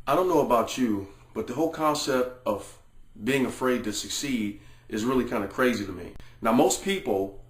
I don't know about you, but the whole concept of being afraid to succeed is really kind of crazy to me. Now, most people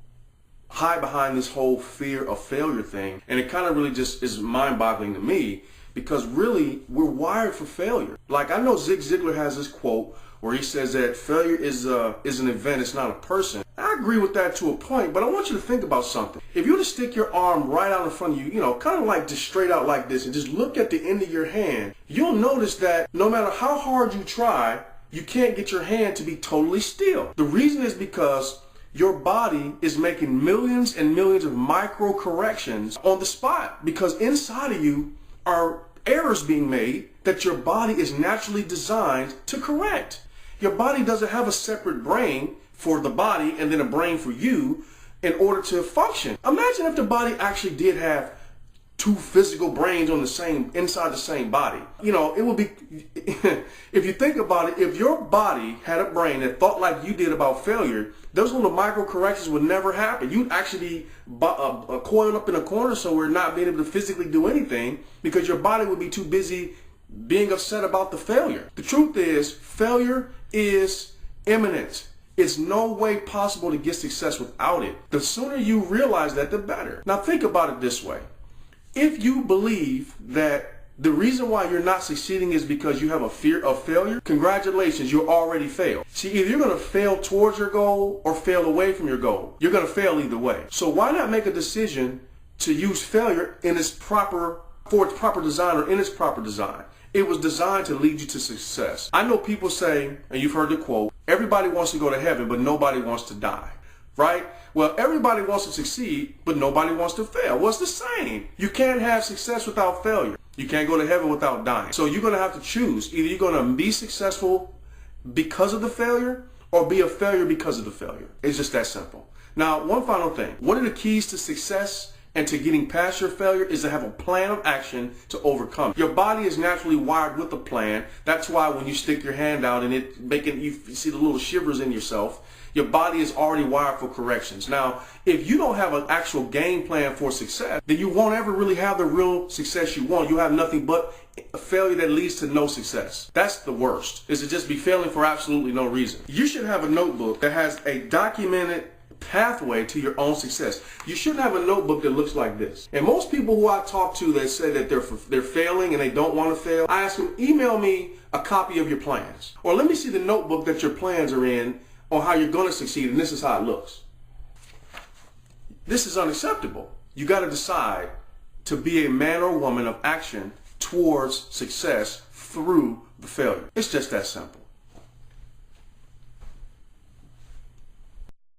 hide behind this whole fear of failure thing, and it kind of really just is mind-boggling to me because really we're wired for failure. Like, I know Zig Ziglar has this quote where he says that failure is an event, it's not a person. I agree with that to a point, but I want you to think about something. If you were to stick your arm right out in front of you, kind of like just straight out like this, and just look at the end of your hand, you'll notice that no matter how hard you try, you can't get your hand to be totally still. The reason is because your body is making millions and millions of micro corrections on the spot, because inside of you are errors being made that your body is naturally designed to correct. Your body doesn't have a separate brain for the body and then a brain for you in order to function. Imagine if the body actually did have two physical brains on inside the same body. It would be, if you think about it, if your body had a brain that thought like you did about failure, those little micro corrections would never happen. You'd actually be coiled up in a corner somewhere, not being able to physically do anything because your body would be too busy being upset about the failure. The truth is, failure is imminent. It's no way possible to get success without it. The sooner you realize that, the better. Now think about it this way. If you believe that the reason why you're not succeeding is because you have a fear of failure, congratulations, you already failed. See, either you're going to fail towards your goal or fail away from your goal. You're going to fail either way. So why not make a decision to use failure for its proper design or in its proper design? It was designed to lead you to success. I know people say, and you've heard the quote, everybody wants to go to heaven, but nobody wants to die. Right? Well, everybody wants to succeed, but nobody wants to fail. Well, it's the same. You can't have success without failure. You can't go to heaven without dying. So you're going to have to choose. Either you're going to be successful because of the failure or be a failure because of the failure. It's just that simple. Now, one final thing. One of the keys to success and to getting past your failure is to have a plan of action to overcome. Your body is naturally wired with a plan. That's why when you stick your hand out and you see the little shivers in yourself, your body is already wired for corrections. Now, if you don't have an actual game plan for success, then you won't ever really have the real success you want. You have nothing but a failure that leads to no success. That's the worst, is to just be failing for absolutely no reason. You should have a notebook that has a documented pathway to your own success. You shouldn't have a notebook that looks like this. And most people who I talk to that say that they're failing and they don't want to fail, I ask them, email me a copy of your plans. Or let me see the notebook that your plans are in on how you're going to succeed, and this is how it looks. This is unacceptable. You got to decide to be a man or woman of action towards success through the failure. It's just that simple.